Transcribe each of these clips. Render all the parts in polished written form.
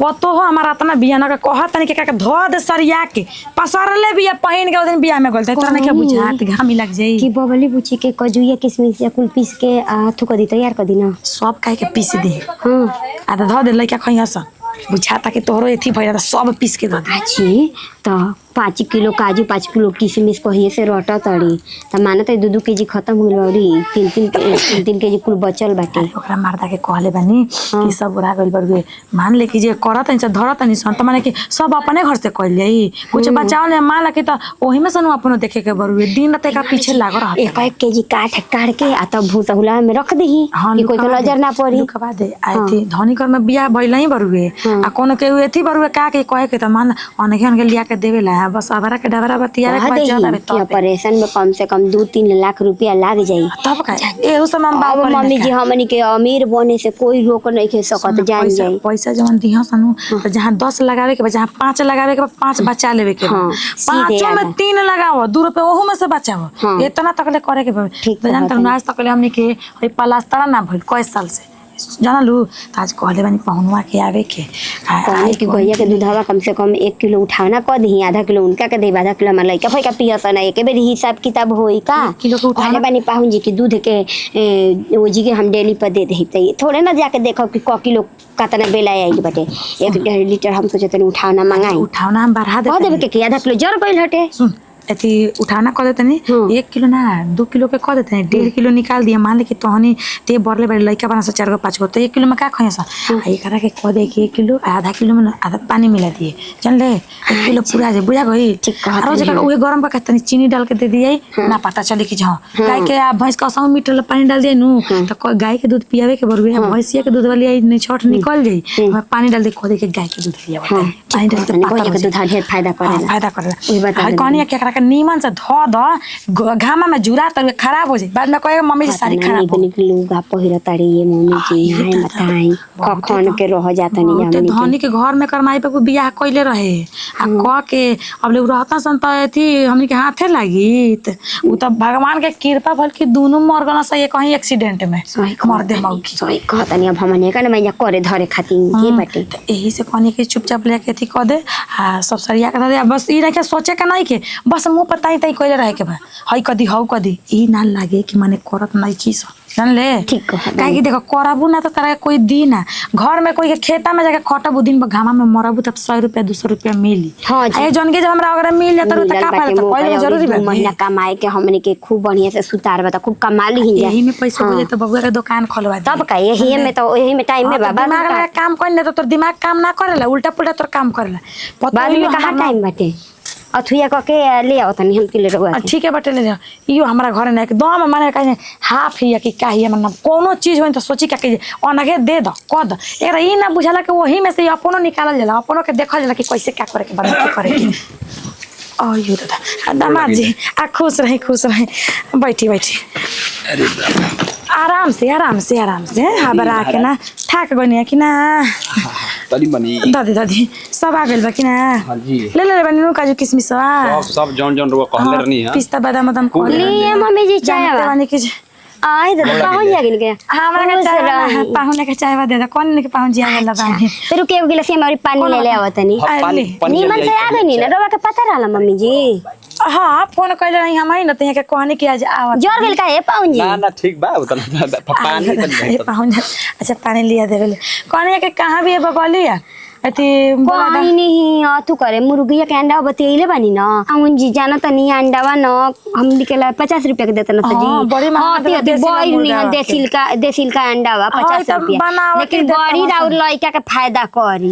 पतो हो हमारा इतना बिया ना कहा तनी के का धो दे सरिया के पसरले बिया पहिन के ओदिन बिया में गलते तोरा के बुझात घामी लग जाई कि बबली बुची के कजुया किसमिस या कुल पीस के थु क दी तैयार क दी ना सब काहे के पीस दे हां आ धो दे लइका खइया स बुझाता के तोहरो एथी भइरा सब पीस के दे अच्छी तो 5 किलो काजू 5 किलो किशमिश कहिए से रटा तड़ी त माने त 2-2 केजी खत्म होइल बाड़ी 3-3 केजी कुल बचल बाटे ओकरा मारदा के कहले बानी कि सब उड़ा गइल बड़ुए मान ले कि जे करत नि धरत नि सन त माने कि सब अपने घर से कइल जाई कुछ बचाव ने मान ले कि त ओही में सनु अपनो देखे के बड़ुए दिन रात का पीछे लाग रहा 1 केजी काट के आ तब भूसहुला में रख देही कि कोई के नजर ना पड़ी लुकवा दे आई थी धनी घर में बियाह भइल ही बड़ुए आ कोनो के एथी बड़ुए का के कहे के त मान अनघन के लिया के देवेला बस आवारा के डबरा बतिया के बाद ज्यादा कि ऑपरेशन में कम से कम 2-3 लाख रुपया लाग जाई तब का एहू सब हम बाप मम्मी जी हमनी के अमीर बने से कोई रोक नहीं के सकत जान जाई पैसा जवन दिहा सनु त जहां 10 लगावे के बा जहां 5 लगावे के बा 5 बचा लेवे के बा 5 में 3 लगाओ 2 रुपया ओहू में से बचाओ इतना तकले करे के बा त जान त आज तकले हमनी के प्लास्टर ना भइल कई साल से जानलू आज कहले बानी पहुनवा के आवे के कहले कि गैया के दूधवा कम से कम 1 किलो उठाना क दी आधा किलो उनका के दे आधा किलो हमर लइका फइका पियस ना एक बेर हिसाब किताब होई का किलो के उठाना बानी पाहुन जी के दूध के ओ जी के हम डेली पर दे देही त थोड़े ना जाके देखो कि क किलो कतना बेला आई बाटे 1.5 लीटर हम सोचे तनी उठाना मंगाई उठाना हम बढ़ा देबे के आधा किलो जर गइल हटे सुन एती उठाना कर देते नहीं 1 किलो ना 2 किलो के कर देते हैं 1.5 किलो निकाल दिया मान ले कि तोहनी ते बरले बड़े लइका बना से 4 गो 5 गो तो 1 किलो में का खइया सा आई करा के कह दे कि 1 किलो आधा किलो में आधा पानी मिला दिए जान ले 1 किलो पूरा जे बुझा गई और जगह उहे गरम का तनी चीनी डाल के दे दिए ना पता चले कि हां गाय के भैंस का सौ मीटर पानी डाल दिए नु तो गाय के दूध पियावे के बरुए भैंसिया के दूध वाली आई नहीं छोट निकल जाई पानी डाल दे कह दे के गाय के दूध पियावे पानी डाल के गैया के दूध ढेर फायदा करेला ओही बता कहानी के करा के नीमन से धो द घामा में जुरा त खराब हो जाई बाद में कहे मम्मी जी सारी खराब हो लुगा पहिर ताड़ी ये मम्मी जी है बताई कखन के रह जाता नहीं हमनी धनी के घर में करमाई पे बियाह कइले रहे आ क के अब ले रहता सन त एथी हमनी के हाथे लागी त उ त भगवान के कृपा भल कि दोनों मर गना सही कहीं एक्सीडेंट में मर दे मौकी सही कहता नहीं अब हमने का मैं करे धरे खातिर के बाटे यही से कहनी के चुपचाप लेके थी क दे आ सब सरिया के दे बस ई रखे सोचे के नहीं के बस मुंह पताई तई कइले रहे के बा हई कदी हौ कदी ई ना लागे कि माने करत नहीं की स जान ले ठीक कह काहे कि देखो करबू ना तो तारा कोई दी ना घर में कोई के खेता में जाके खटबू दिन घामा में मरबू तब 100 रुपया 200 रुपया मिली ए जन के जब हमरा अगर मिल जाता तो का फायदा पहले जरूरी बा महीना कमाए के हमने के खूब बढ़िया से सुतार बता खूब कमा ली ही यही में पैसा हो जाए तो बबुआ के दुकान खोलवा दे तब का यही में तो यही में टाइम में बाबा दिमाग लगा काम करने तो तोर दिमाग काम ना करेला उल्टा पुल्टा तोर काम करेला बाद में कहां टाइम बाटे अथुया क के ले आओ तनी हम के ले रहुआ ठीक है बटे ले जा इयो हमरा घर ने एकदम माने कहे हाफ ही कि काहे मतलब कोनो चीज होई तो सोची का के अनगे दे द क द एकरा ई ना बुझाला कि वही में से अपनो निकालल जाला अपनो के देखल जाला कि कैसे क्या करे के बना के करे के आयो दादा दामाद जी आ खुश रहे बैठी अरे आराम से हबरा के ना थाक गनी कि ना तनी बनी दादी सब आ गेल बा कि ना हां जी ले बनी नु काजू किशमिश सब जौन रुआ कहले रहनी है पिस्ता बादाम लिए मम्मी जी चाय बनी के आए दादा पहुंच जागिन के हमरा के चाय पाहुने के चाय दे द कोन के पाहुन जी आवेला बानी फिर के गिलास में पानी ले आवतनी नीमन से आ गई ना रवा के पता रहला मम्मी जी हां फोन कइले रही हम न तहे के कहनी कि आज आवत जोर गेल का है पाहुन जी ना ठीक बा उतना पानी तनी पाहुन अच्छा पानी लिया देबे कहनी के कहां भी है बबलिया अति कोई नहीं तू करे मुर्गिया के अंडा बतियले बानी ना पाहुन जी जाना तनी अंडावा न हम निकला 50 रुपया के देता ना जी बड़ी देसील का अंडावा 50 रुपया लेकिन बड़ी राउर लइका के फायदा करी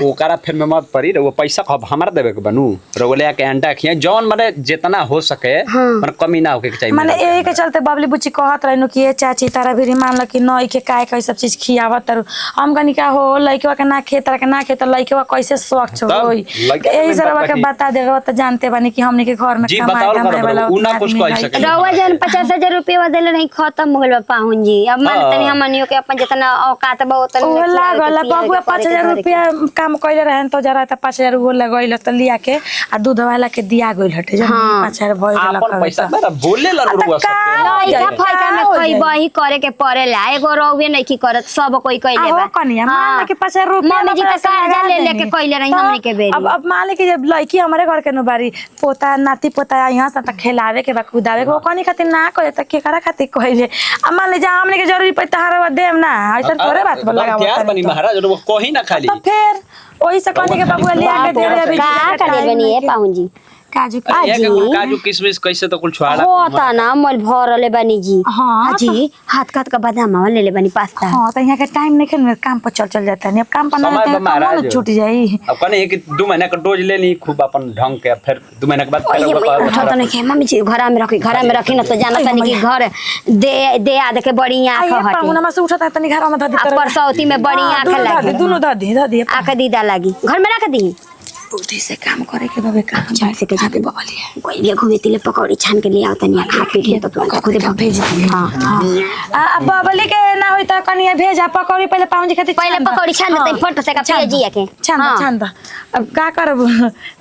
ओकरा फिर में मत पड़ी वो पैसा खब हमरा देबे के बनू रोलिया के अंडा खिया जौन माने जितना हो सके माने कमी ना होके चाहिए माने एही के चलते बबली बुच्ची कहत रहनु कि ए चाची तारा भी मान ल कि नई के काय काय सब चीज खियावत हम कनी का हो लइकवा के ना खेत के ना खेत लइकवा कैसे स्वच्छ होई एही सरवा के बता दे त जानते बानी कि हमनी के घर में कमाए वाला उ ना कुछ कह सके रवा जन 50,000 रुपया देले नहीं खत्म हो गेल बा पाहुन जी अब मान तनी हमनियो के अपन जितना औकात बा उतना ओ लागल बबुआ 5,000 रुपया काम कइले रहन तो जरा त 5,000 वो लगइल त लिया के आ दूध वाला के दिया गइल हटे जन 5,000 भइल अपन पैसा मेरा बोले लरुआ सब लइका फइका में कोई बही करे के पड़ेला एगो रउवे नहीं की करत सब कोई कइले बा कनिया मान के 5,000 रुपया मम्मी जी तो कर्जा ले लेके कइले रही हमनी के बेरी। अब मान ले कि जब लड़की हमारे घर के बारी पोता नाती पोता यहाँ से तक खिलावे के बा कुदावे के, वो कनी खातिर ना करे त केकरा खातिर कहले। अब मान ले जा हमने के जरूरी पड़ता हरवा देम ना, ऐसा थोड़े बात बोल लगा क्या बनी महाराज वो कोही ना खाली। तो फिर वही से कनी के बाबू ले आके दे दे। का करे बनी है पाहुन जी? काजू काजू किशमिश कैसे तो कुल छुआला होता ना मल भरले बनी जी। हाँ, जी हाथ काट का बादाम ले ले बनी पास्ता। हाँ तो यहाँ के टाइम नहीं खेल काम पर चल जाता है, अब काम पर समय ना महाराज छूट जाई। अब कने कि 2 महीना का डोज ले ली खूब अपन ढंग के, फिर 2 महीना के बाद उठा तो नहीं खे मम्मी जी घर में रखी ना तो जाना तनी कि घर दे आ के बड़ी आंख हटे। पाहुना से उठता है तनी घर में धदी आ परसौती में बड़ी आंख लागी, दोनों धदी आंख दीदा लागी घर में रख दी। बुद्धि से काम करे के बाबे काम चार से के जाके बबलिए कोई घूमे तिले पकौड़ी छान के ले आओ तनी खा पी के तो तू खुद भेज दिए। हां अब बबली के ना होई त कनिया भेजा पकौड़ी पहले पाउन जी खातिर पहले पकौड़ी छान देते फोटो से का भेजिए के छान द। अब का करब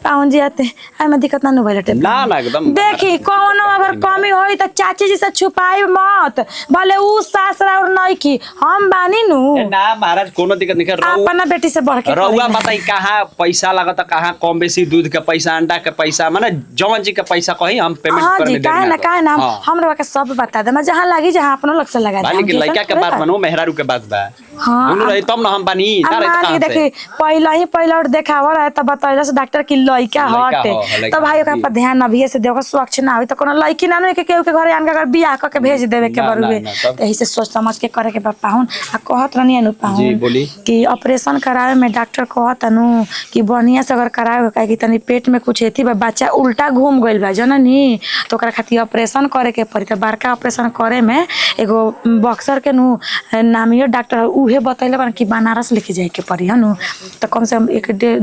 पाउन जी आते हमें दिक्कत ना भइल टे ना ना एकदम देखी कोनो अगर कमी होई त चाची जी से छुपाई मत, भले उ सासरा और नहीं की हम बानी नु ना महाराज कोनो दिक्कत नहीं कर अपना बेटी से बढ़ के रउआ बताई कहां पैसा लागत, कहां कम बेसी दूध के पैसा अंडा के पैसा माने जवन जी के पैसा कही हम पेमेंट हाँ करने जी काहे ना हम रवा के सब बता दे, मैं जहां लागी जहां अपनो लग से लगा दे। बाली के लड़का के बात बनो मेहरारू के बात बा। हाँ दोनों रही तब ना हम बानी ना रही मान कहां से देखी पहला और देखावा रहे तब बताइला से डॉक्टर की लड़का हटे तब भाई ओकरा पर ध्यान अभी से देखो स्वच्छ ना होई त कोनो लड़की ना के केहू के घरे आन के अगर बियाह क के भेज देवे के बरुए त एही से सोच समझ के करे के पाहुन। आ कहत रहनी अनु पाहुन कि ऑपरेशन करावे में डॉक्टर कहत अनु कि बढ़िया से अगर करावे काहे कि तनी पेट में कुछ एथी बा बच्चा उल्टा घूम गइल बा जननी तो ओकरा खातिर ऑपरेशन करे के पड़ी। त बड़का ऑपरेशन करे में एगो बक्सर के नु नामियो डॉक्टर उहे बतैले बन कि बनारस लेके जाए के पड़ी हनु त कम से कम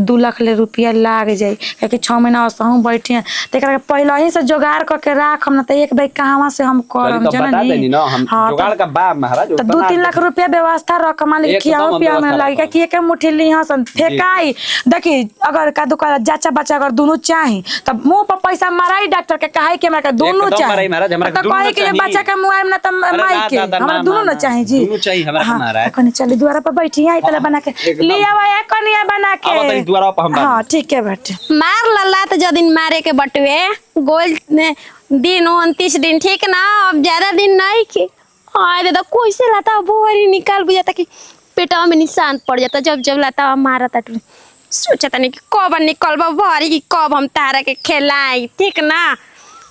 1-2 लाख ले रुपया लाग जाई काहे कि 6 महीना असहु बैठे तेकरा पहले ही से जोगाड़ क के राख हम न त एक भाई कहवा से हम करम जननी। हां जोगाड़ का बा महाराज त 2-3 लाख रुपया व्यवस्था रख मान ली खियाओ पिया में लागी कि एक मुट्ठी ली हसन फेकाई। देखी अगर का दुकान जाचा बच्चा अगर दोनों चाही तब मुंह पर पैसा माराई डॉक्टर के कहे कि हमरा के दोनों चाही त कहे कि बच्चा के मुंह में न त माई के हमरा दोनों न चाही जी दोनों चाही हमरा के महाराज। कनी चली द्वारा पर बैठी आई तले बना के ले आवा एक कनिया बना के अब तनी द्वारा पर हम हां ठीक है बेटे मार लल्ला तो जो दिन मारे के बटवे गोल दिन 29 दिन ठीक ना, अब ज्यादा दिन नहीं के आए दादा कोई से लाता बोरी निकाल बुझाता कि पेटवा में निशान पड़ जाता जब लाता मारा ता सोचता नहीं कि कब निकलबा भरी कि कब हम तारा के खिलाई ठीक ना।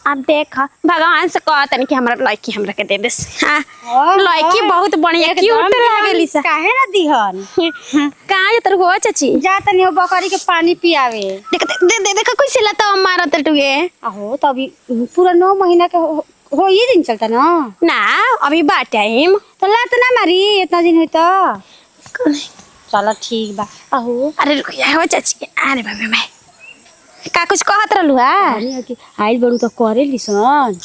अब देख भगवान से कहता नहीं कि हमरा लड़की हमरा के दे देस। हां लड़की बहुत बढ़िया क्यूट लागेली सा काहे ना दिहन कहां जात हो चाची जा तनी बकरी के पानी पियावे देख कैसे लाता मारा तटुए आहो तभी पूरा 9 महीना के हो ये दिन चलता ना ना अभी बात टाइम तो लात ना मारी इतना दिन होई तो चलो ठीक बा। आहो अरे रुकिया हो चाची अरे बाबे मैं का कुछ कहत रहलू है आइल बड़ू तो करे लिसन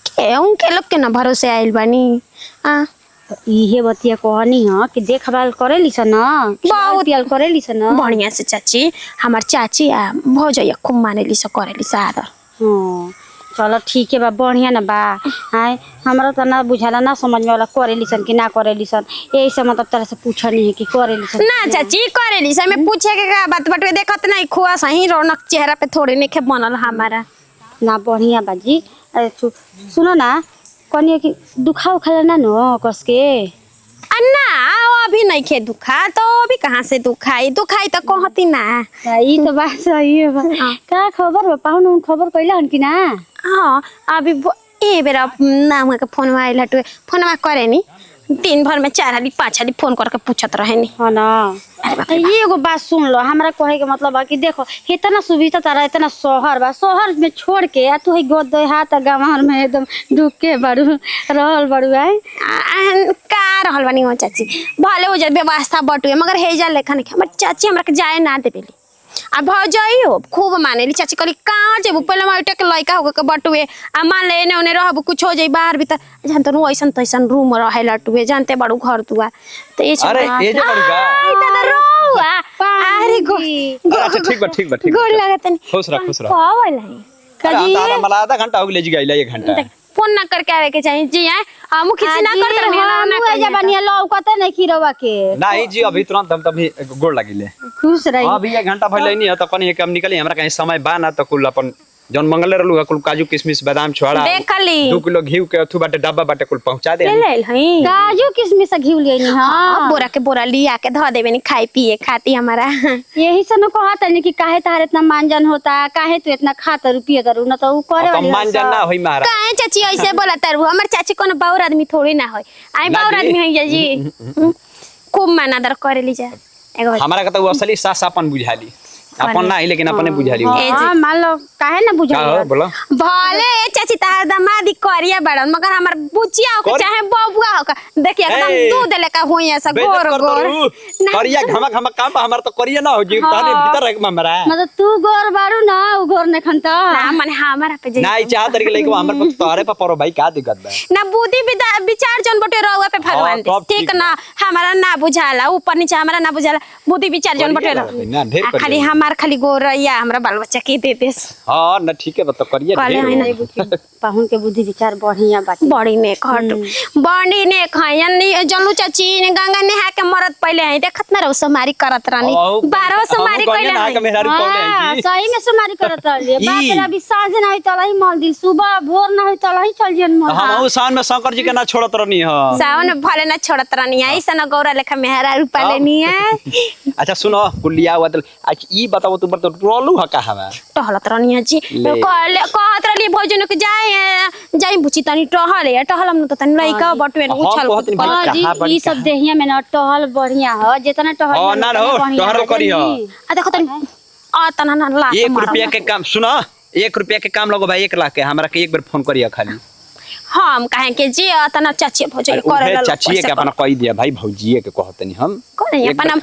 केहू के लोग के ना भरोसे आइल बानी आ इहे बतिया कहनी ह कि देखभाल करे लिसन ना बहुत पियल करे लिसन ना बढ़िया से चाची हमार चाची आ भौजैया खूब माने लिस करे लिस आदर। हां चलो ठीक है बा बढ़िया ना बा। हाय हमरा तो ना बुझाला ना समझ में वाला करे लिसन कि ना करे लिसन यही से मतलब तरह से पूछनी है कि करे लिसन ना चाची करे लिस मैं पूछे के का बात बटवे देखत नहीं खुआ सही रौनक चेहरा पे थोड़ी नहीं के बनल हमारा ना बढ़िया बाजी। अरे सुनो ना कनिया कि दुखा उखा ना नो कस के ना अभी नहीं खे दुखा तो अभी कहाँ से दुखाई तो कहती ना ई तो बात सही है बा। का खबर बा पाहुन खबर कइला हन कि ना। हाँ अभी ए बेरा नाम के फोन में आइल हटुए फोन में करे नी दिन भर में 4 हाली 5 हाली फोन करके पूछत रहे नी। हाँ ना ये एगो बात सुन लो हमरा कहे के मतलब बा कि देखो इतना सुविधा तारा इतना शहर बा शहर में छोड़ के आ तू ही गोद हाथ गांव में एकदम डूब के बड़ू रहल बड़ू है का रहल बानी हो चाची भले हो जाए व्यवस्था बटुए मगर हेजा लेखन के हमर चाची हमरा के जाए ना देबेली आ भौजाइयो खूब मानेली चाची कहली कहाँ जेबू पहले माइटे के लड़का होके के बटुए आ मान ले एने ओने रहबू कुछ हो जाई बाहर भीतर जानते नु ऐसन तैसन रूम रहे लटुए जानते बड़ू घर दुआ तो ये अरे ये जे बड़ू का दादा रोआ अरे अच्छा ठीक बा गोड़ लागत नहीं खुश रह का वाला है काजी हमरा आधा घंटा हो गेले जी गइला 1 घंटा फोन ना करके आवे के चाहिए जी हैं हम किसी ना करत रहनी ना ना हम जा बनिया लौकते नहीं खीरवा के नहीं जी अभी तुरंत हम तभी गोड़ लागिले खुश रही अभी 1 घंटा पहले नहीं है तो कनी के हम निकली हमरा कहीं समय बा ना तो कुल अपन जौन मंगले रहलू कुल काजू किशमिश बादाम छोड़ा देख ली 2 किलो घी के अथु बाटे डब्बा बाटे कुल पहुंचा दे ले हई काजू किशमिश से घी लेनी हां बोरा के बोरा लिया के धो देबे नी खाई पिए खाती हमारा यही से न कहत है कि काहे तार इतना मानजन होता काहे तू इतना खाता रुपया करू न तो ऊ करे तो वाली मान जाना होई मारा काहे चाची ऐसे बोला तारू हमर चाची कोनो बाउर आदमी थोड़ी ना होय आई ना बाउर जी। आदमी है जी खूब मानादर करे ली जा एगो हमारा का तो असली सास अपन बुझाली अपन ना ही लेकिन अपने बुझाली हां मान लो काहे ना बुझा का हो बोलो भले चाची तार दामादी करिया बड़न मगर हमर बुचिया हो के चाहे बबुआ हो के देखिए एकदम ए, दूध लेका होई ऐसा गोर गोर करिया घमा घमा काम बा हमार तो करिया ना हो जी तने भीतर रख हमरा मतलब तू गोर बारू ना ऊ गोर ने खंता ना माने हमारा पे जे नहीं चाह तरीके लेके हमर पर तोरे पर परो भाई का दिक्कत बा ना बुद्धि विचार जन बटे रहुआ पे भगवान दे तब ठीक ठीक ना हमारा ना बुझाला ऊपर नीचे हमारा ना बुझाला बुद्धि विचार जन बटे ना ढेर रह खाली हमार खाली गोरैया हमरा बाल बच्चा के दे देस हां ना ठीक है बता करिया कहले है ना ढेर पाहुन के बुद्धि विचार बढ़िया बाटे बड़ी ने खट बड़ी ने खयन जल्लू चाची ने गंगा नेहा के मरत पहले है देखत ना रहो समारी करत रानी 12 समारी कइले ना के मेहरारू कहले हां जी सही में सुमारी करत रहलिए बाप रे अभी साँझ ना होई तलही मल दिल सुबह भोर ना होई तलही चल जन मल हम उ शान में शंकर जी के ना छोड़त रहनी ह सावन भले ना छोड़त रानी ऐसा ना गौरा लेखा मेहरा रूपा लेनी है अच्छा सुनो कुलिया हुआ तो आज ई बताओ तू पर तो रोलू ह कहां बा टहलत रहनी जी कहत रहली भोजन के जाई बुची तनी टहलम न त तनी लइका बटवे उछल कहत नहीं हां जी कहां बड़ी ई सब देहिया में ना टहल बढ़िया ह जितना टहल हां ना हो टहल करी ह आ देखो तनी आ तना ना ला 1 रुपया के काम सुनो 1 रुपया के काम लगो भाई 1 लाख के हमरा के एक बार फोन करिया खाली हम कहे के जी तना चाची भोजन करे उहे ला चाचिए के अपना कह दिया भाई भौजीए के कहतनी हम करे अपना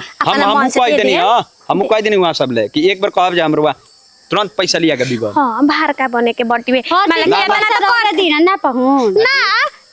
मन से कह दे देनी दे हां हम कह देनी वहां सब ले कि एक बार कहब जा हमरवा तुरंत पैसा लिया के दीबो हां बाहर का बने के बटवे मतलब के तना तो कर दिन ना पाहुन ना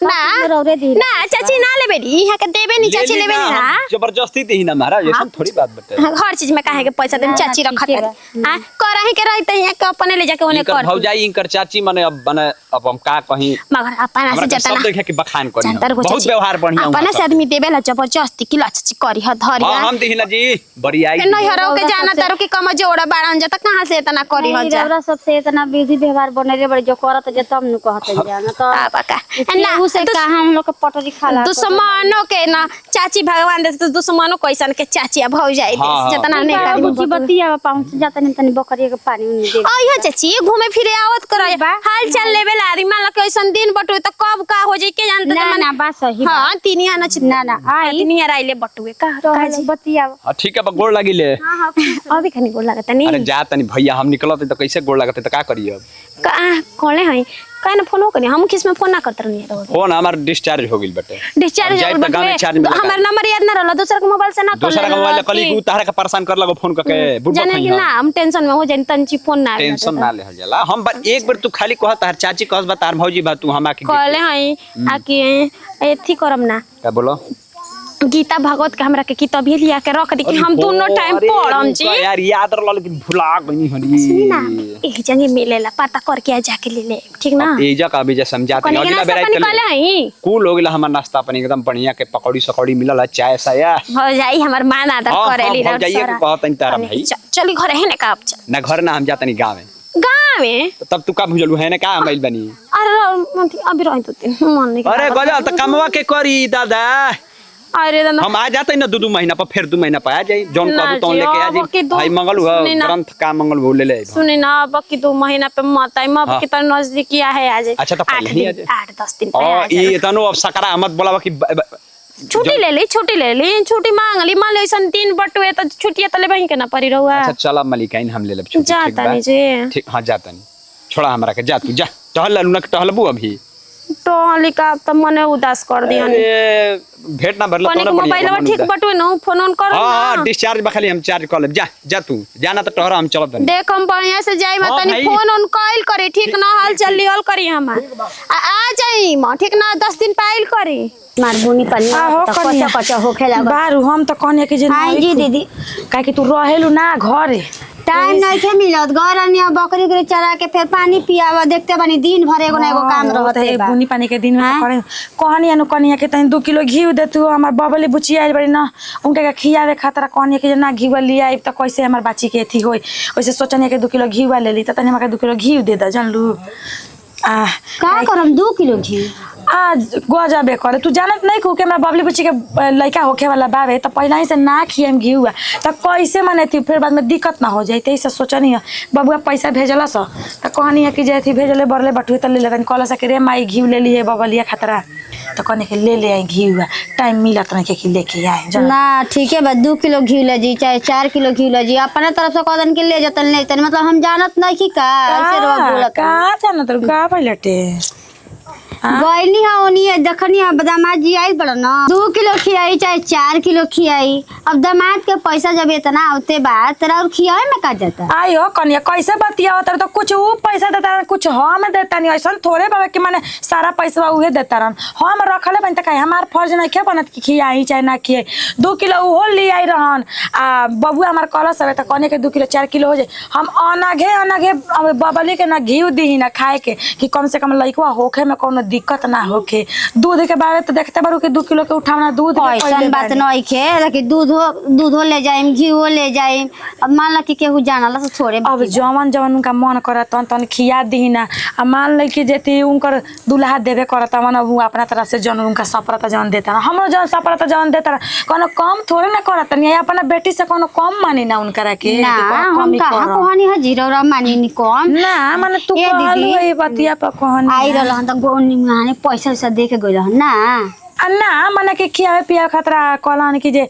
ना रौरे दिन ना चाची ना ले बेरी यहाँ के देबे नहीं चाची लेबे नहीं ना जबरदस्ती दी ना महाराज ऐसा थोड़ी बात बटे हर चीज में काहे के पैसा देन चाची रखत है हां करही के रहते हैं के अपने ले जाके ओने इनकर कर भौजाई इनकर चाची माने अब हम का कहीं मगर अपना से हमरा के जतना सब देखे कि बखान करी हम। जानतर हो बहुत चाची व्यवहार बढ़िया हुआ अपना से आदमी देबे ला जबरदस्ती की चाची करी ह धरी हां हम दिहिना जी बड़ी आई नहीं हरो के जाना तारो के कम जोड़ा बाड़न जा त कहां से इतना करी ह जा रौरा सबसे इतना विधि व्यवहार बनले बड़े जो करत जे तब न कहत जाना तो बाबा का ना उसे कहा हम लोग के पटरी खाला दुश्मनों के ना चाची भगवान दे दुश्मनों कैसन के चाची भौजाई दे हाँ, जतना नहीं का करी बुची बतिया पहुंच जाता नहीं तनी बकरी के पानी उनी दे आइयो चाची घूमे फिरे आवत करो हाल चाल लेबे ला री मान लो कैसन दिन बटुए त कब का हो जाई के जानत ना ना बात सही हां तिनिया न ना ना आई तिनिया राइले बटुए का तो काजी बतिया हां ठीक है गोड़ लागिले अभी खनी गोल लागत नहीं अरे जा तनी भैया हम निकलत त कैसे गोड़ लागत त का करी अब का कोले हई काहे न फोन करी हम किस में फोन ना करत रहनी है फोन हमार डिस्चार्ज हो गेल बटे डिस्चार्ज जाए त गाने चार्ज में हमर नंबर याद ना रहल दूसरा के मोबाइल से ना कर दूसरा का मोबाइल कली तू तारा का परेशान कर लगो फोन करके बुढ़बा जाने कि ना हम टेंशन में हो जाई तंची फोन ना टेंशन ना ले जाला हम एक बार तू खाली कह तार चाची कहस बा तार भौजी बा तू हम आके कहले हई आके एथी करम ना का बोलो गीता भागवत के हमरा के किताब लिया के रख दी कि हम दोनों टाइम पढ़म जी यार याद रहल लेकिन भुला गनी हनी सुनी ना एक जगह मिलेला पता करके आ जाके ले ले ठीक ना एजा का भी जे समझाते कने के अगला नाश्ता बेरा पानी कहले हई कूल हो गेला हमर नाश्ता पानी एकदम बढ़िया के पकौड़ी सकौड़ी मिलल चाय साया हो जाई हमर मान आदर हाँ, करेली हाँ, जाइए के कहत नहीं तारा भाई चली घरे है ना का ना घर ना हम जाता नहीं गाँव में गाँव में तो तब तू का भूलू है ना का हम आइल बनी अरे अभी रही तो मन नहीं अरे गजल त कमवा के करी दादा अरे दादा हम आ जाते ना 2 महीना पर फिर 2 महीना पर आ जाई जौन ना कबू तो जी, लेके आ अब के जाई दो- भाई मंगल हुआ सुनी ना। ग्रंथ का मंगल हुआ ले ले सुने ना अब की 2 महीना पे मत आई अब हाँ। की तरह नजदीकी है आ जाए अच्छा, तो पहले ही आ जाए। 8-10 दिन पे आ और जाए ये तनु अब सकरा मत बोलावा कि छुट्टी ले ली छुट्टी मांग ली मान ली सन 3 बटुए तो छुट्टिया तले बहिन के ना परी रहुआ अच्छा चला मलिकाइन हम ले लेब छुट्टी, ठीक जाता बा? नहीं जी ठीक हाँ जाता नहीं छोड़ा हमरा के जा तू जा टहल लू ना टहलबू अभी तो लिका त मने उदास कर दिया अरे भेट ना भरला कोने तो के ना मोबाइल में ठीक बटुए न फोन ऑन कर हां डिस्चार्ज बखाली हम चार्ज कर लेब जा जा तू जाना तो टहरा हम चलत नहीं देख हम बढ़िया से जाई हाँ तनी भाई। फोन ऑन कॉल करे ठीक ना हाल चाल लियल करी हम आ जाई म ठीक ना 10 दिन पाइल करी मार बुनी पन्नी आहो, तो कनिया। कच्चा कच्चा होखे लागल बारू हम तो कहने के जे हां नहीं जी खूब। दीदी काहे कि तू रहेलू ना घरे टाइम नहीं के मिलत गौरानी बकरी के चरा के फिर पानी पियावा देखते बानी दिन भर एगो ना एगो काम रहते बा बुनी पानी के दिन में करे कहनी अनु कनिया के तनी 2 किलो घी दे तू हमर बबली बुची आइल बड़ी ना उनके के खियावे खातिर कहनी के ना घी ले आई त कैसे हमर बाची के एथी होई वैसे सोचनी के 2 किलो घी ले ली त तनी हमरा के 2 किलो घी दे द जानलू का करम 2 किलो घी आज गजबे करे तू जानत नहीं को के हमरा बबली बुची के लइका होखे वाला बावे त पहिला ही से ना खियम घी हुआ त कैसे माने थी फिर बाद में दिक्कत ना हो जाई त सोचनी बबुआ पैसा भेजला स त कहनी कि जे थी भेजले बरले बटुए त ले लेतन कहला स के रे माई घी ले लिए बबलिया खतरा त कहने के ले आई घी हुआ टाइम मिलत नहीं के लेके आए ना ठीक है बा 2 किलो घी ले जी चाहे 4 किलो घी ले जी अपने तरफ से कहदन के ले जतन ले तन मतलब हम जानत नहीं की का ऐसे रो बोलत का जानत का पहलटे गईनी है ओनी है देखनी है दामाद जी आई बड़ा ना 2 किलो खियाई चाहे 4 किलो खियाई अब दामाद के पैसा जब इतना होते बात तेरा और खियाए में का जाता आई हो कनिया कैसे बतिया होता तो कुछ वो पैसा देता कुछ हम देता नहीं ऐसा थोड़े बाबा कि माने सारा पैसा उहे देता रहन हम रखले बन त हमार फर्ज नहीं के बनत कि खियाई चाहे ना खियाई 2 किलो वो ले आई रहन आ बबुआ हमार कलस है त कने के 2 किलो 4 किलो हो जाए हम अनाघे बबली के ना घी दी ना खाए के कि कम से कम लइकवा होखे में कोनो दिक्कत ना होके दूध के बारे तो देखते बारू के 2 किलो के उठावना दूध ऐसा बात नहीं खे कि दूधो ले जाइम घीओ ले जाइम अब मान ला कि केहू जानला से छोड़े अब जवन उनका मन करत तन खिया दी ना अब मान ले कि जेती उनकर दुल्हा देवे करत मन वो अपना तरफ से जन उनका सपरता जन देता हमरो जन सपरता जन देता कोनो कम थोड़े ना करत नहीं अपना बेटी से कोनो कम मानी ना उनकरा के ना हम कहां कहानी है जीरो मानी नि कम ना माने तू कहलू ए बतिया पर कहनी आई रहल त गोनी माने पैसा दे के गइल ना ना मने के खियावे पिया खतरा कहलन कि जे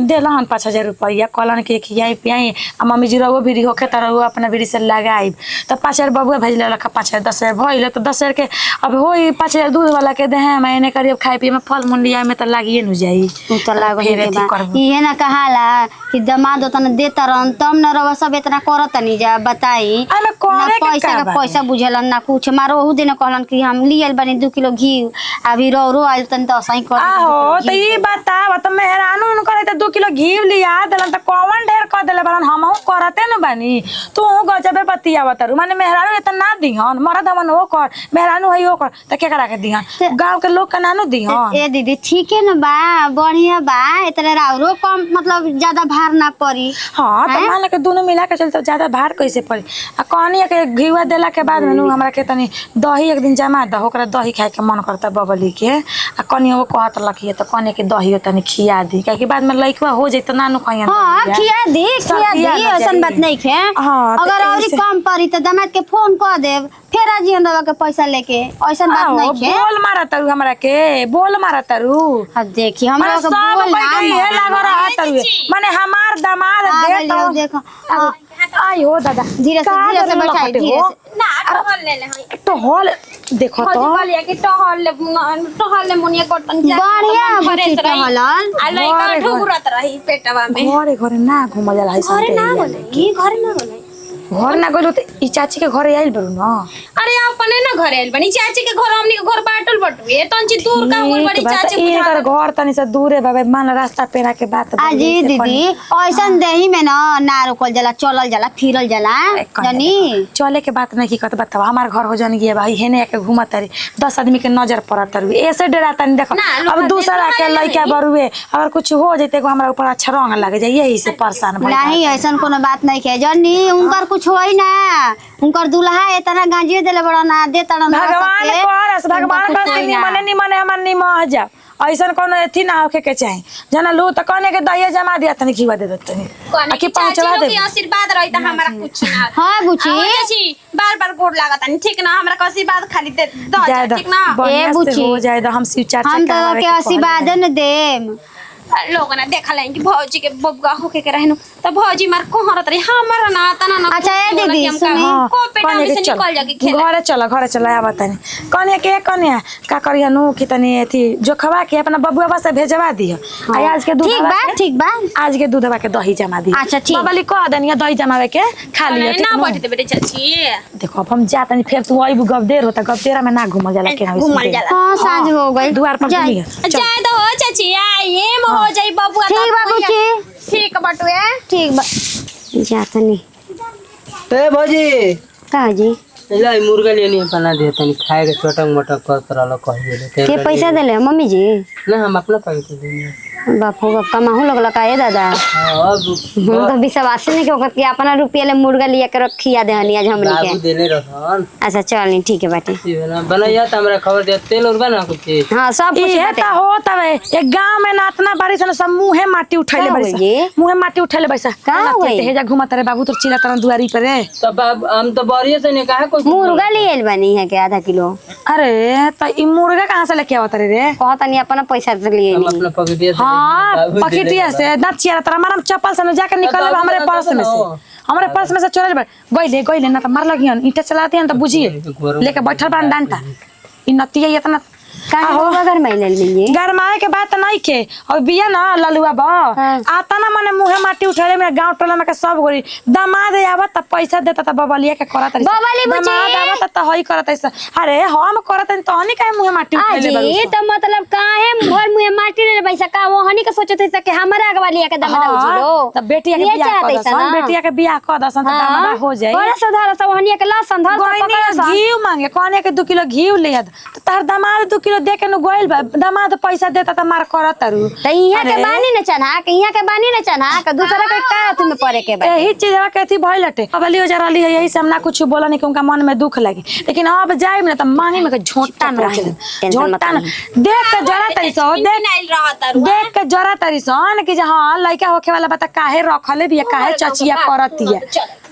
देलहन 5000 रुपया कहलन के खियाई पियाई आ मम्मी जी रहो भी होखे त रहो अपना बिरी से लगाई त 5000 बबुआ भेजले लखा 5000 10000 भइले त 10000 के अब होई 5000 दूध वाला के दे मैंने करियो खाई पिए में फल मुंडिया में त लागिए न जाई उ त लागो ये ना कहाला कि दमाद तन देता रहन तब न रवा सब इतना करत नहीं जा बताई अरे करे पैसा का पैसा बुझलन ना कुछ मारो ओहु दिन कहलन कि हम लियल बनी 2 किलो घी अभी रो आइल तन त आहो त ई बताव त मेहरानू न करे त 2 किलो घी लिया देलन त कौन ढेर क देले बरन हमहु करते न बानी तू गजबे बतियाव त माने मेहरानू इतना ना दिहन मरद हमन ओ कर मेहरानू है ओ कर त के करा के दिहन गांव के लोग का नानू दिहन ए दीदी ठीक है न बा बढ़िया बा इतना राउरो कम मतलब ज्यादा भार ना पड़ी हां त मान के दोनों मिला के चल त ज्यादा भार कैसे पड़ी आ कहनी के घीवा देला के बाद में हमरा के तनी दही एक दिन जमा द ओकरा दही खाए के मन करता बबली के आ कनी वो कहत लखिए त कने के दही तनी खिया दी काहे कि बाद में लइकवा हो जाई त नानू खइया हां खिया दी ऐसन बात नहीं है अगर और कम पड़ी त दामाद के फोन कर देब फिर आज हम के पैसा लेके ऐसन बात नहीं है बोल मारा तारू हमरा के बोल मारा तारू अब देखी हमरा के बोल ना ये लग रहा तारू माने हमार दामाद दे तो देखो आई हो दादा धीरे से बैठाई धीरे से ना टहल ले ले तो हॉल देखो तो बोलिए कि टहल ले मुनिया कटन जा बढ़िया बच्ची टहलन आ लइका ठुकुरत रही पेटवा में घरे घरे ना घुम जाला है घरे ना बोले की घरे ना बोले घर ना गलो त ई चाची के घरे आइल बरु न अरे अपने ना घरे आइल बनी चाची के घर हमनी के घर बाटल बटुए तंची दूर का होल बड़ी चाची इनकर घर तनी से दूरे बाबे मान रास्ता पेरा के बात आजी दीदी ऐसन देही में ना रुकल जाला चलल जाला फिरल जाला जानी चले के बात नहीं की कत बतावा हमार घर हो जन गए भाई हेने के घुमत रे 10 आदमी के नजर पड़त रे ऐसे डरा तनी देखो अब दूसरा के लइका बरुए अगर कुछ हो जते को हमरा ऊपर अच्छा रंग लग जाए यही से परेशान भइल नहीं ऐसन कोनो बात नहीं के जानी उनकर कुछ होई ना उनकर दुल्हा इतना गांजिए देले बड़ा ना देता ना भगवान करस भगवान बस निमने हमन निमह जा ऐसा कोनो एथी ना होके के चाहे जना लो त कने के दहिया जमा दिया तनी खिवा दे देतनी कि पहुंचवा दे आशीर्वाद रही त हमरा कुछ ना हां बुची चाची बार गोड़ लागत नहीं ठीक ना हमरा के आशीर्वाद खाली दे दो ठीक ना ए बुची हो जाए तो हम शिव चर्चा हम तो के आशीर्वाद न देम लोग ना देखा लें कि भौजी के बबुआ होके के रहनु त भौजी मार कोहरत रही हमरा ना तना ना अच्छा ए दीदी सुनी को पेटा में से निकल जाके खेल घरे चल आ बतानी कने के कने का करिया नु कि तनी एथी जो खवा के अपना बबुआ बस भेजवा दियो आज के दूध ठीक बा आज के दूधवा के दही जमा दी अच्छा ठीक बबली कह देनी दही जमावे के खा लियो ना बैठे दे बेटे चाची देखो अब हम जातनी फिर तू आइबू गबदेर होता गबदेरा में ना घुम जाला के घुमल जाला हां साँझ हो गई द्वार पर घूमिए जाए तो हो चाची आइए हो जाई बबुआ ठीक बा बुची ठीक बटुए ठीक बा जातनी ए भौजी का जी ला मुर्गा लेनी बना दे तनी खाए के छोटा मोटा कर तरह कह गेले के पैसा देले मम्मी जी ना हम अपना पैसा देंगे बापू बाप कमाहू लगला का दादा अब हम तो विश्वास नहीं के कि अपना रुपया ले मुर्गा लिया के रखिया देहनी आज हमनी बाबू के देले रहन अच्छा चल ठीक है बाटे बनैया त हमरा खबर दे तेल उरबा ना कुछ हां सब कुछ ये बाटे त हो तबे एक गांव में नातना बारिश न सब मुंहे माटी उठैले का बारिश होई जी? मुंहे माटी उठैले बारिश का होई? हेजा घुमत रे बाबू तो चिल्ला तरन दुआरी पर रे तब हम तो बरिए से नहीं कहा कुछ मुर्गा ले आइल बानी है के आधा किलो अरे त ई मुर्गा कहां से लेके आवत रे कहता नहीं अपना पैसा से लिए हम नहीं अपना पकड़िए से हां पकेटिया से ना चिया तरह मारम चप्पल से न जाके निकल हमरे पर्स में से हमरे पर्स में से चोरे गइले ना त मार लगियन ईटा चलाते हैं त बुझिए लेके बैठल बान डांटा ई नतिया इतना का होगा घर में ले लीजिए गरमाए के बात नहीं के और बिया ना ललुआ बा आता ना मने मुंहे माटी उठाले में गांव टोला में के सब गोरी दामाद आवत त पैसा देता त बबलिया के करत रही बबली बुची। दामाद आवत त हई करत ऐसा अरे हम करत त हनी काहे मुंहे माटी उठाले बारू जी तो मतलब काहे भर मुंह माटी ले पैसा का वो हनी के सोचत है कि हमारा आगे वाली के दमा दो लो त बेटिया के बियाह कर दसन बेटिया के बियाह कर दसन त दामाद हो जाई बड़ा सुधार सब हनी के लसन धर गोइनी घी मांगे कोने के 2 किलो घी ले आ त तार दामाद 2 किलो दे के न गोइल बा दामाद पैसा देता त मार करत तारू त इहां के बानी न चना के इहां के बानी न चना के दूसरा के का तुम परे के बा यही चीजवा के थी भइल हटे अब लियो जरा ली यही से हम ना कुछ बोला नहीं कि उनका मन में दुख लगी लेकिन अब जाइब ना त मांगी में के झोंटा में रख दे झोंटा ना देख के जरा तरी सो देख के जरा तरी सन कि जे हां लइका होखे वाला बता काहे रखले बिया काहे चचिया करतिया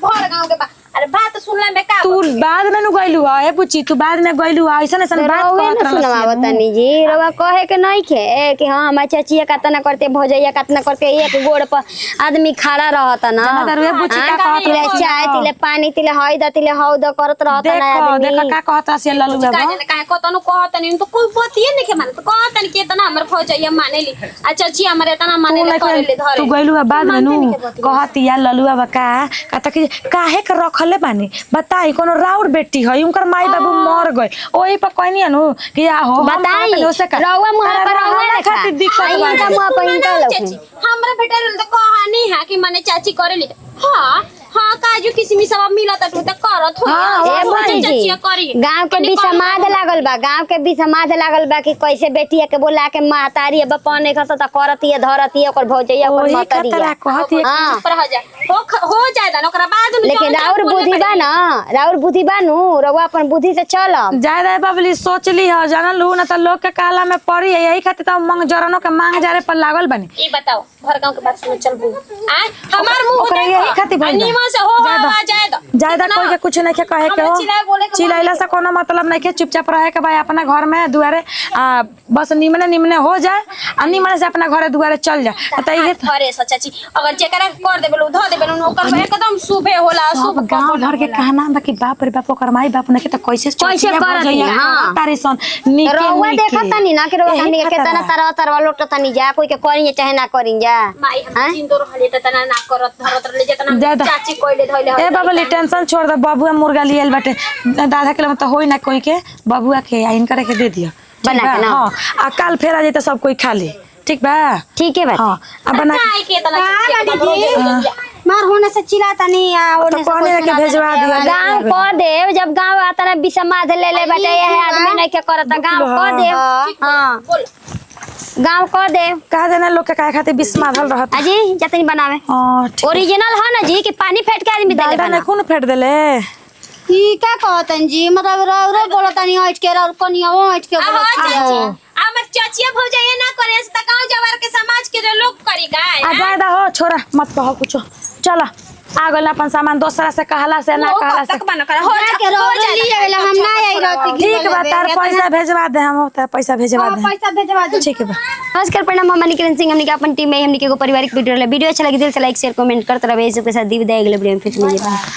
भर गांव के अरे बात सुनला में का तू बाद में नु गइलू है बुची तू बाद में गइलू ऐसा ऐसा बात रउवे करत न सुनवा तनी जी रउवा कहे के नहीं खे कि हां हमार चचिया कतना करते भौजैया कतना करके एक गोड़ पर आदमी खड़ा रहता ना जना दरुए बुची का कहत तिले चाय तिले पानी तिले हई द तिले हौ द करत रहता ना देखो आदमी देखो का कहत से ललू बाबा काहे कतनो कहतनी तो कोई बतिए नहीं के माने तो कहतनी के तना हमर फौजैया मानेली अच्छा जी हमरे तना माने ले करेले धरे तू गइलू बाद में नु कहतिया ललू बाबा का कहता कि काहे के रखले बानी बताई कोनो राउर बेटी है उनकर माई बाबू मर गए ओही पर कहनी नु कि आ हो बताई रउवा मुंह पर रउवा खातिर दिक्कत आइया बा का मुंह पर इनका चाची हमरा बेटा तो कहानी है कि माने चाची करेली हां हां काजू किसमिस सब मिलत त करत हो ए बुची जी गांव के भी समाज लागल बा गांव के भी समाज लागल बा कि कैसे बेटिया के बोला के महतारी अब पने खस त करतिए धरतिए ओकर भौजैया ओकर ओही महतारी खतरा कहती हां पर हो जाए हो जाए ना ओकरा बाद में लेकिन राउर बुद्धि बा ना राउर बुद्धि बा नु रउवा अपन बुद्धि से चलम ज्यादा बबली सोचली हो जानलू ना त लोग के काला में पड़ी है यही खातिर त मंग जरनो के मांग जारे पर लागल बनी ई बताओ घर गांव के बात सुन चलबू आ हमार मुंह ओकरा यही खातिर भइल बा। नीमन से हो आ जाए दो ज्यादा कोई के कुछ नहीं के कहे के हो चिल्लाइला से कोनो मतलब नहीं के चुपचाप रहे के भाई अपना घर में दुआरे बस निमने निमने हो जाए आ निमने से अपना घरे दुआरे चल जाए त ये घरे से चाची अगर जेकरा कर देबे ध देबे ओकर एकदम शुभे होला शुभ गांव भर के कहना बा कि बाप रे बाप ओकर माई बाप ने के त कैसे कैसे करत हां तारे सन निके रउवा देखत तनी ना कि रउवा हमनी के केतना तरह तरह लोट तनी जा कोई के करिए चाहे ना करिन जा माई हम जिंदो रहले त तना ना करत धरत रहले जेतना ज्यादा। चाची कोइले धइले ए बाबा टेंशन छोड़ दे बबुआ मुर्गा लियल बाटे आधा किलो में तो होई ना कोई के बबुआ के आइन करे के दे दियो बना के ना। हां आ कल फेर आ जाई त सब कोई खा ले ठीक बा ठीक है बात हां अब बना आई के तना मार होने से चिल्लाता नहीं आ तो कहने के भेजवा दियो गांव को देव जब गांव आता ना बिसमाद ले ले बेटा ये आदमी नहीं के करता गांव को देव हां गांव को देव कहा देना लोग के काहे खातिर बिस्मादल रहत अजी जतनी बनावे हां ठीक ओरिजिनल है ना जी कि पानी फेट के आदमी देले डालडा बना ने कौन फेट देले ई का कहतन जी मतलब रौरे बोलतनी हट के और कनिया हट के बोलत हमर चाचिया भौजाइया ना करे त गांव जवार के समाज के लोग करी गाय आ ज्यादा हो छोरा मत कहो कुछ चला आ गल अपन सामान दोसरा से कहला से ना कहला से तक बना कर हो जाए हम ना आई रहती ठीक बा तार पैसा भेजवा दे हम तार पैसा भेजवा दे पैसा भेजवा दे ठीक है बा नमस्कार प्रणाम हम निकिरण सिंह हमने के अपन टीम में हमने के पारिवारिक वीडियो अच्छा लगी दिल से लाइक शेयर कमेंट करते रहे इसके साथ दी विदाई अगले वीडियो में फिर मिलेंगे।